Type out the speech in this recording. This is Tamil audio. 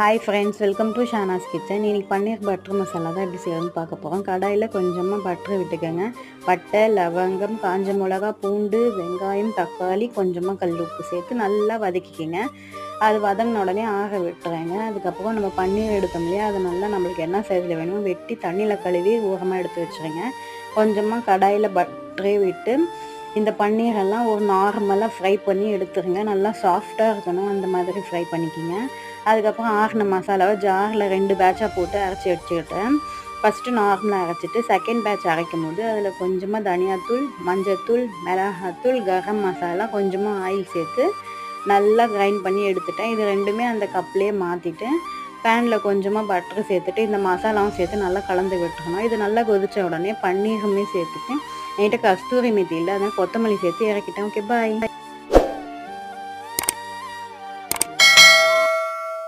Hi friends, welcome to Shahnaz kitchen. இன்றைக்கி பன்னீர் பட்டர் மசாலா தான் எப்படி செய்யணும்னு பார்க்க போகிறோம். கடாயில் கொஞ்சமாக பட்டர் விட்டுக்கோங்க. பட்டை, லவங்கம், காஞ்ச மிளகா, பூண்டு, வெங்காயம், தக்காளி, கொஞ்சமாக கல் உப்பு சேர்த்து நல்லா வதக்கிக்கோங்க. அது வதங்கின உடனே ஆக விட்டுறேங்க. அதுக்கப்புறம் நம்ம பன்னீர் எடுத்தோம் இல்லையா, அது நல்லா நம்மளுக்கு என்ன சைஸில் வேணுமோ வெட்டி தண்ணியில் கழுவி ஓரமாக எடுத்து வச்சுருங்க. கொஞ்சமாக கடாயில் பட்டரே விட்டு இந்த பன்னீரெல்லாம் ஒரு நார்மலாக ஃப்ரை பண்ணி எடுத்துருங்க. நல்லா சாஃப்டாக இருக்கணும், அந்த மாதிரி ஃப்ரை பண்ணிக்கிங்க. அதுக்கப்புறம் ஆறின மசாலாவை ஜாரில் 2 பேட்சாக போட்டு அரைச்சி வச்சுக்கிட்டேன். ஃபஸ்ட்டு நார்மலாக அரைச்சிட்டு செகண்ட் பேட்ச் அரைக்கும் போது அதில் கொஞ்சமாக தனியாத்தூள், மஞ்சத்தூள், மிளகாத்தூள், கரம் மசாலா, கொஞ்சமாக ஆயில் சேர்த்து நல்லா கிரைண்ட் பண்ணி எடுத்துட்டேன். இது ரெண்டுமே அந்த கப்லேயே மாற்றிட்டு பேனில் கொஞ்சமாக பட்டர் சேர்த்துட்டு இந்த மசாலாவும் சேர்த்து நல்லா கலந்து விட்டுக்கணும். இது நல்லா கொதித்த உடனே பன்னீருமே சேர்த்துட்டு என்கிட்ட கஸ்தூரி மெத்தி இல்லை, அதனால் கொத்தமல்லி சேர்த்து இறக்கிட்டேன். ஓகே, பாய்.